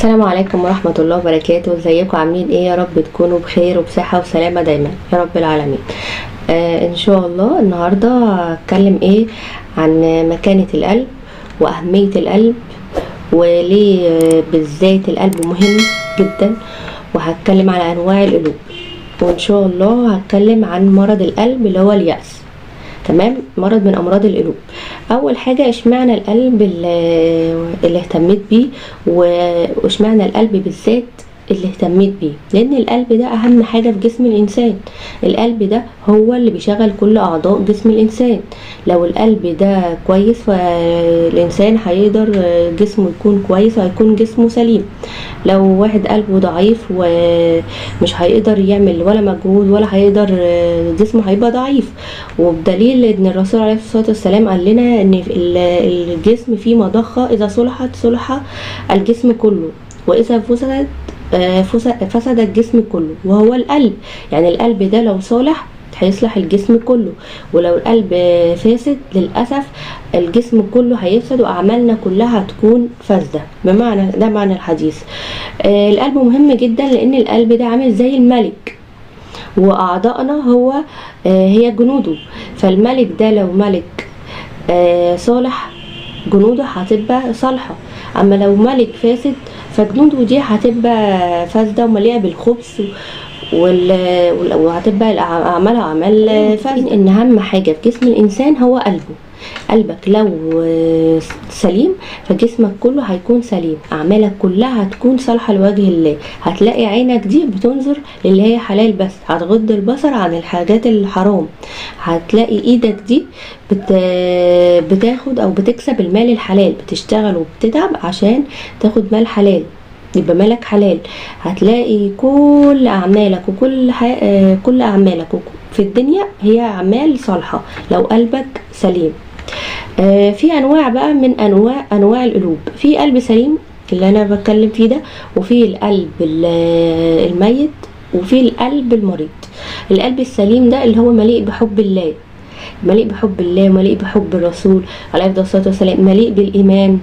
السلام عليكم ورحمة الله وبركاته. ازيكم عاملين ايه؟ يا رب تكونوا بخير وبصحة وسلامة دايما يا رب العالمين. ان شاء الله النهاردة هتكلم ايه عن مكانة القلب واهمية القلب وليه بالذات القلب مهم جدا، وهتكلم على انواع القلوب، وان شاء الله هتكلم عن مرض القلب اللي هو اليأس. تمام، مرض من امراض القلوب. اول حاجه اشمعنى القلب اللي اهتميت بيه، واشمعنى القلب بالذات اللي اهتميت بيه؟ لان القلب ده اهم حاجه في جسم الانسان. القلب ده هو اللي بيشغل كل اعضاء جسم الانسان. لو القلب ده كويس فالانسان هيقدر جسمه يكون كويس وهيكون جسمه سليم. لو واحد قلبه ضعيف ومش هيقدر يعمل ولا مجهود ولا هيقدر، جسمه هيبقى ضعيف. وبدليل ان الرسول عليه الصلاة والسلام قال لنا ان الجسم فيه مضخة، اذا صلحت صلح الجسم كله، واذا فسد الجسم كله، وهو القلب. يعني القلب ده لو صالح هيصلح الجسم كله، ولو القلب فاسد للأسف الجسم كله هيفسد وأعمالنا كلها هتكون فاسدة. ده معنى الحديث. القلب مهم جدا لأن القلب ده عامل زي الملك، وأعضائنا هي جنوده. فالملك ده لو ملك صالح جنوده هتبقى صالحة، أما لو ملك فاسد فجنوده دي هتبقى فاسدة ومليئة بالخبث، وهتبقى اعمالها اعمال فاسدة. ان اهم حاجه في جسم الانسان هو قلبه. قلبك لو سليم فجسمك كله هيكون سليم، اعمالك كلها هتكون صالحه لوجه الله. هتلاقي عينك دي بتنظر للي هي حلال بس، هتغض البصر عن الحاجات الحرام. هتلاقي ايدك دي بتاخد او بتكسب المال الحلال، بتشتغل وبتتعب عشان تاخد مال حلال، يبقى مالك حلال. هتلاقي كل اعمالك كل اعمالك في الدنيا هي اعمال صالحه لو قلبك سليم. في انواع بقى من انواع القلوب. في قلب سليم اللي انا بتكلم فيه ده، وفي القلب الميت، وفي القلب المريض. القلب السليم ده اللي هو مليء بحب الله، مليء بحب الله ومليء بحب الرسول عليه الصلاة والسلام، مليء بالإيمان.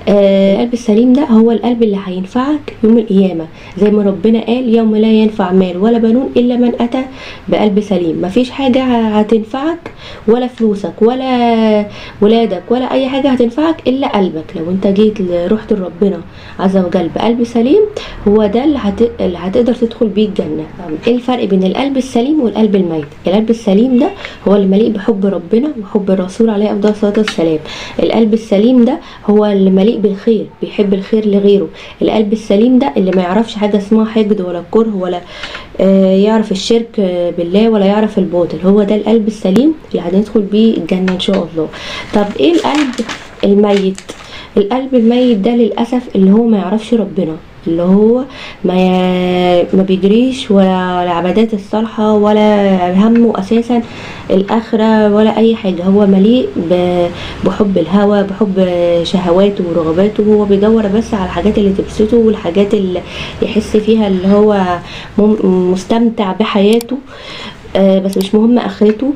القلب السليم ده هو القلب اللي هينفعك يوم القيامة، زي ما ربنا قال: يوم لا ينفع مال ولا بنون إلا من أتى بقلب سليم. مفيش حاجة هتنفعك، ولا فلوسك ولا ولادك ولا أي حاجة هتنفعك إلا قلبك. لو أنت رحت لربنا عز وجل بقلب سليم، هو ده اللي هتقدر تدخل بيه الجنة. إيه الفرق بين القلب السليم والقلب الميت؟ القلب السليم ده هو اللي مليء بحب ربنا وحب الرسول عليه افضل الصلاه والسلام. القلب السليم ده هو اللي مليء بالخير، بيحب الخير لغيره. القلب السليم ده اللي ما يعرفش حاجه اسمها حقد ولا كره، ولا يعرف الشرك بالله ولا يعرف الباطل. هو ده القلب السليم اللي هندخل بيه الجنه ان شاء الله. طب ايه القلب الميت؟ القلب الميت ده للاسف اللي هو ما يعرفش ربنا، اللي هو ما بيجريش ولا العبادات الصالحة، ولا همه اساسا الاخرة ولا اي حاجة. هو مليء بحب الهوى، بحب شهواته ورغباته. هو بيدور بس على الحاجات اللي تبسطه والحاجات اللي يحس فيها اللي هو مستمتع بحياته، بس مش مهم اخرته.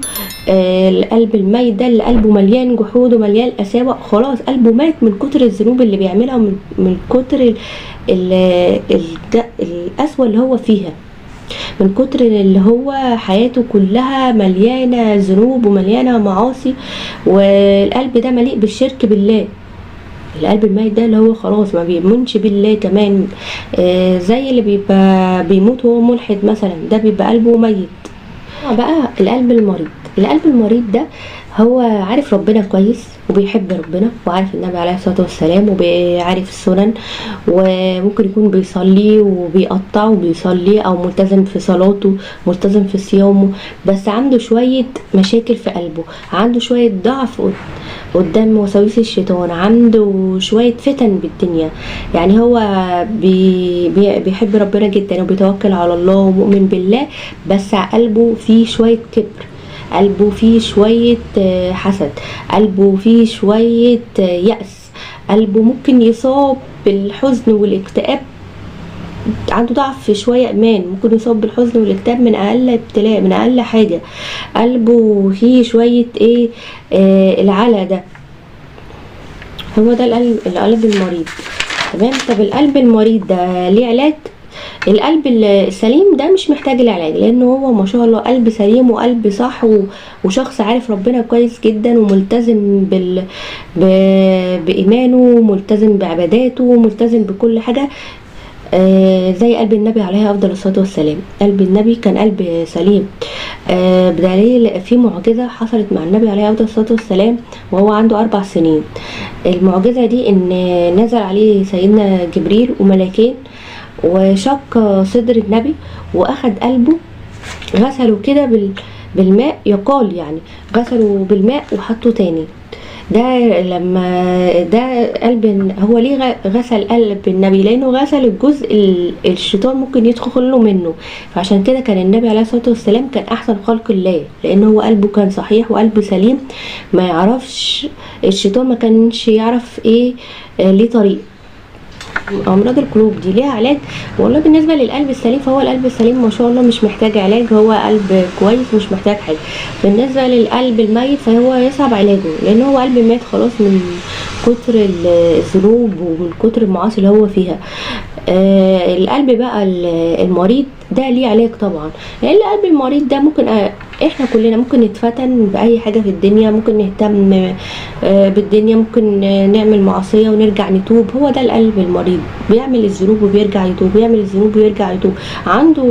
القلب الميت ده اللي قلبه مليان جحود ومليان قساوة، خلاص قلبه مات من كتر الذنوب اللي بيعملها، من كتر القسوة اللي هو فيها، من كتر اللي هو حياته كلها مليانة ذنوب ومليانة معاصي. والقلب ده مليء بالشرك بالله. القلب الميت ده اللي هو خلاص ما بيؤمنش بالله كمان، زي اللي بيبقى بيموت وهو ملحد مثلا، ده بيبقى قلبه ميت. بقى القلب المريض. القلب المريض ده هو عارف ربنا كويس وبيحب ربنا وعارف النبي عليه الصلاة والسلام وبيعرف السنن، وممكن يكون بيصلي وبيقطع وبيصلي او ملتزم في صلاته، ملتزم في صيامه، بس عنده شوية مشاكل في قلبه، عنده شوية ضعف قدام وساوس الشيطان، عنده شوية فتن بالدنيا. يعني هو بيحب ربنا جدا وبيتوكل على الله ومؤمن بالله، بس قلبه فيه شوية كبر، قلبه فيه شوية حسد، قلبه فيه شوية يأس، قلبه ممكن يصاب بالحزن والاكتئاب. عنده ضعف شوية ايمان، ممكن يصاب بالحزن والاكتئاب من اقل ابتلاء، من اقل حاجة. قلبه فيه شوية العلا ده، هو ده القلب المريض. تمام. طب القلب المريض ده ليه علاج؟ القلب السليم ده مش محتاج العلاج، لانه هو ما شاء الله قلب سليم وقلب صح وشخص عارف ربنا كويس جدا وملتزم بإيمانه وملتزم بعباداته وملتزم بكل حاجة. زي قلب النبي عليه افضل الصلاه والسلام. قلب النبي كان قلب سليم، بدليل في معجزه حصلت مع النبي عليه افضل الصلاه والسلام وهو عنده 4 سنين. المعجزه دي ان نزل عليه سيدنا جبريل وملائكين وشق صدر النبي واخد قلبه غسله كده بالماء، يقال يعني غسله بالماء وحطه تاني. ده لما ده قلب هو ليه غسل قلب النبي؟ لانه غسل الجزء الشيطان ممكن يدخل له منه. فعشان كده كان النبي عليه الصلاه والسلام كان احسن خلق الله، لانه هو قلبه كان صحيح وقلبه سليم، ما يعرفش الشيطان، ما كانش يعرف ايه ليه طريق. امراض القلوب دي ليها علاج؟ والله بالنسبه للقلب السليم فهو القلب السليم ما شاء الله مش محتاج علاج، هو قلب كويس مش محتاج حاجه. بالنسبه للقلب الميت فهو يصعب علاجه، لان هو قلب مات خلاص من كتر الذنوب ومن كتر المعاصي اللي هو فيها. القلب بقى المريض ده ليه علاج طبعا، لان القلب المريض ده ممكن احنا كلنا ممكن نتفتن باي حاجه في الدنيا، ممكن نهتم بالدنيا، ممكن نعمل معصيه ونرجع نتوب. هو ده القلب المريض، بيعمل الذنوب وبيرجع يتوب، بيعمل الذنوب ويرجع يتوب، عنده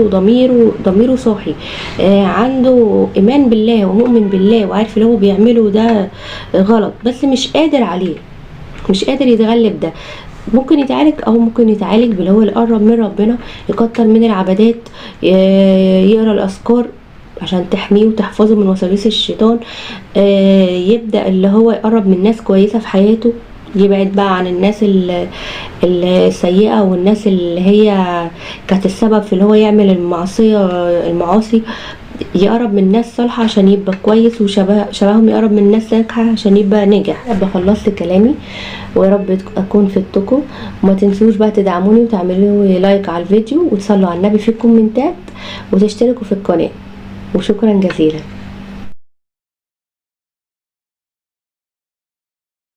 ضميره صاحي، عنده ايمان بالله ومؤمن بالله وعارف اللي هو بيعمله ده غلط، بس مش قادر عليه، مش قادر يتغلب. ده ممكن يتعالج، او ممكن يتعالج باللي هو يقرب من ربنا، يكتر من العبادات، يقرا الاذكار عشان تحميه وتحفظه من وساوس الشيطان، يبدأ اللي هو يقرب من ناس كويسة في حياته، يبعد بقى عن الناس السيئة والناس اللي هي كانت السبب في اللي هو يعمل المعاصي، يقرب من ناس صالحة عشان يبقى كويس وشبههم، يقرب من ناس ناجحة عشان يبقى ناجح. أنا خلصت كلامي ويا رب اكون فدتكم، وما تنسوش بقى تدعموني وتعملوا لايك على الفيديو وتصلوا على النبي في الكومنتات وتشتركوا في القناة، وشكرا جزيلا.